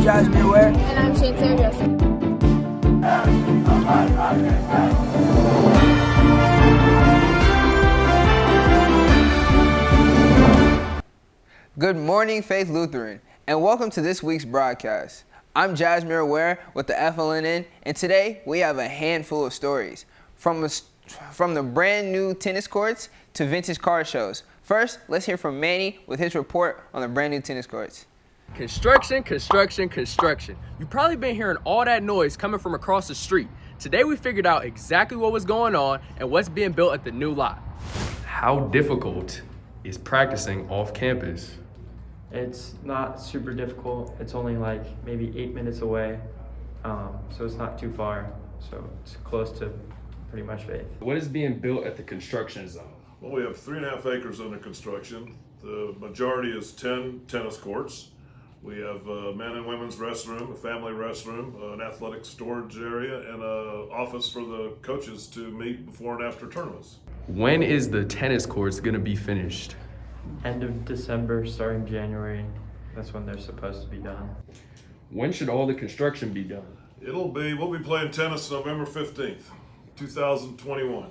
Jasmine Ware. And I'm Shane Sarah. Good morning, Faith Lutheran, and welcome to this week's broadcast. I'm Jasmine Ware with the FLNN, and today we have a handful of stories, from the brand new tennis courts to vintage car shows. First, let's hear from Manny with his report on the brand new tennis courts. Construction, construction, construction. You've probably been hearing all that noise coming from across the street. Today we figured out exactly what was going on and what's being built at the new lot. How difficult is practicing off campus? It's not super difficult. It's only like maybe 8 minutes away, so it's not too far. So it's close to pretty much Faith. What is being built at the construction zone? Well, we have 3.5 acres under construction. The majority is 10 tennis courts. We have a men and women's restroom, a family restroom, an athletic storage area, and an office for the coaches to meet before and after tournaments. When is the tennis courts going to be finished? End of December, starting January. That's when they're supposed to be done. When should all the construction be done? We'll be playing tennis November 15th, 2021.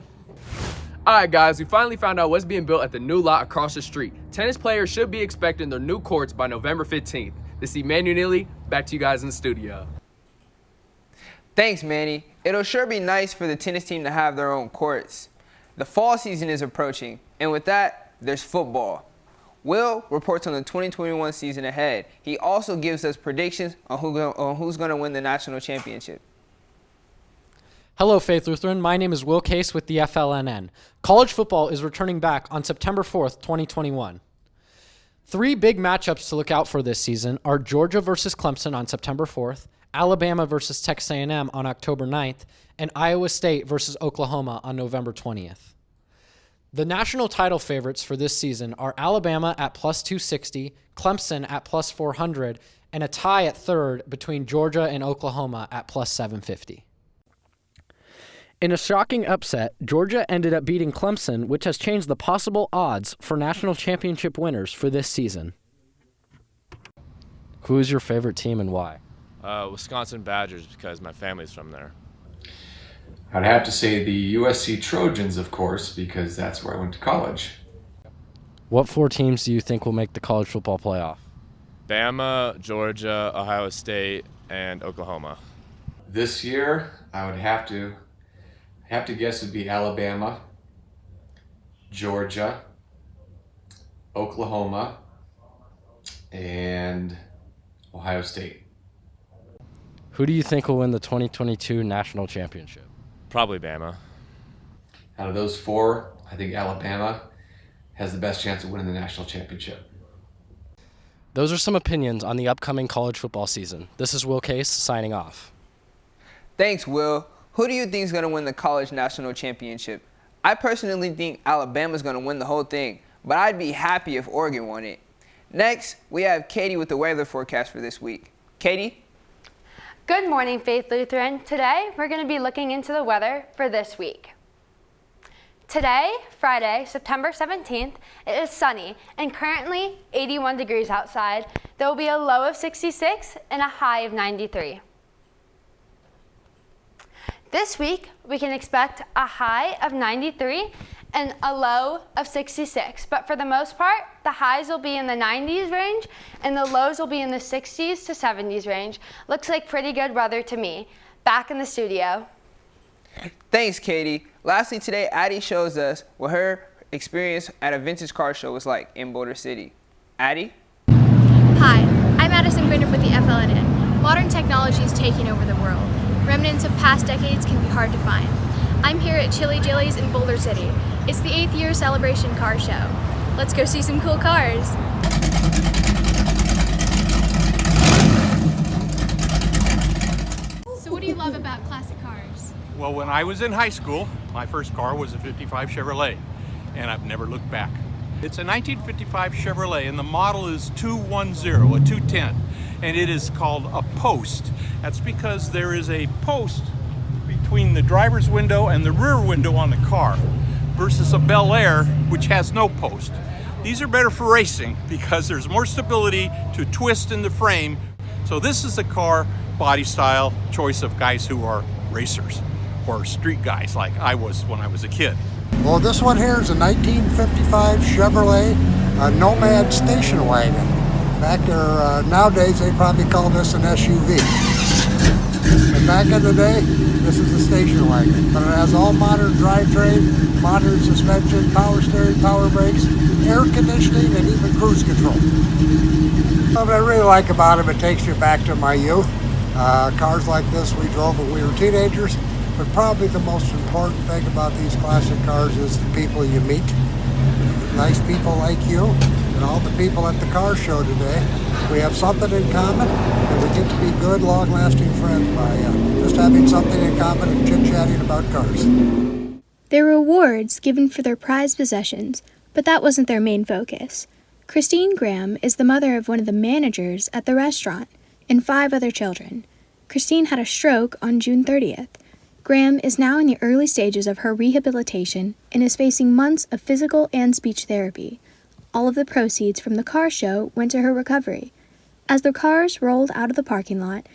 Alright guys, we finally found out what's being built at the new lot across the street. Tennis players should be expecting their new courts by November 15th. This is Emmanuel Neely, back to you guys in the studio. Thanks, Manny. It'll sure be nice for the tennis team to have their own courts. The fall season is approaching, and with that, there's football. Will reports on the 2021 season ahead. He also gives us predictions on who's going to win the national championship. Hello, Faith Lutheran. My name is Will Case with the FLNN. College football is returning back on September 4th, 2021. 3 big matchups to look out for this season are Georgia versus Clemson on September 4th, Alabama versus Texas A&M on October 9th, and Iowa State versus Oklahoma on November 20th. The national title favorites for this season are Alabama at plus 260, Clemson at plus 400, and a tie at third between Georgia and Oklahoma at plus 750. In a shocking upset, Georgia ended up beating Clemson, which has changed the possible odds for national championship winners for this season. Who is your favorite team and why? Wisconsin Badgers, because my family's from there. I'd have to say the USC Trojans, of course, because that's where I went to college. What 4 teams do you think will make the college football playoff? Bama, Georgia, Ohio State, and Oklahoma. This year, I would have to guess it'd be Alabama, Georgia, Oklahoma, and Ohio State. Who do you think will win the 2022 national championship? Probably Bama. Out of those 4, I think Alabama has the best chance of winning the national championship. Those are some opinions on the upcoming college football season. This is Will Case signing off. Thanks, Will. Who do you think is going to win the college national championship? I personally think Alabama's going to win the whole thing, but I'd be happy if Oregon won it. Next, we have Katie with the weather forecast for this week. Katie? Good morning, Faith Lutheran. Today, we're going to be looking into the weather for this week. Today, Friday, September 17th, it is sunny and currently 81 degrees outside. There will be a low of 66 and a high of 93. This week, we can expect a high of 93 and a low of 66. But for the most part, the highs will be in the 90s range and the lows will be in the 60s to 70s range. Looks like pretty good weather to me. Back in the studio. Thanks, Katie. Lastly today, Addie shows us what her experience at a vintage car show was like in Boulder City. Addie? Hi, I'm Addison Grinder with the FLNN. Modern technology is taking over the world. Remnants of past decades can be hard to find. I'm here at Chili Jillies in Boulder City. It's the 8th year celebration car show. Let's go see some cool cars. So what do you love about classic cars? Well, when I was in high school, my first car was a 55 Chevrolet, and I've never looked back. It's a 1955 Chevrolet, and the model is 210, a 210, and it is called a post. That's because there is a post between the driver's window and the rear window on the car versus a Bel Air, which has no post. These are better for racing because there's more stability to twist in the frame. So this is a car body style choice of guys who are racers or street guys like I was when I was a kid. Well, this one here is a 1955 Chevrolet Nomad station wagon. Back there, nowadays they probably call this an SUV. But back in the day, this is a station wagon. But it has all modern drivetrain, modern suspension, power steering, power brakes, air conditioning, and even cruise control. What I really like about them, it takes you back to my youth. Cars like this we drove when we were teenagers. But probably the most important thing about these classic cars is the people you meet. Nice people like you and all the people at the car show today. We have something in common, and we get to be good, long-lasting friends by just having something in common and chit-chatting about cars. There were awards given for their prized possessions, but that wasn't their main focus. Christine Graham is the mother of one of the managers at the restaurant and 5 other children. Christine had a stroke on June 30th. Graham is now in the early stages of her rehabilitation and is facing months of physical and speech therapy. All of the proceeds from the car show went to her recovery. As the cars rolled out of the parking lot,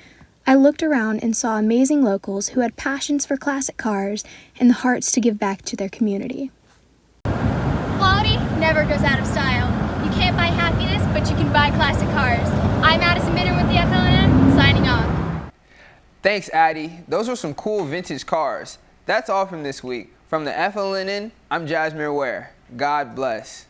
I looked around and saw amazing locals who had passions for classic cars and the hearts to give back to their community. Quality never goes out of style. You can't buy happiness, but you can buy classic cars. I'm Addison Bitter with the FLNN, signing off. Thanks, Addie. Those were some cool vintage cars. That's all from this week. From the FLNN, I'm Jasmine Ware. God bless.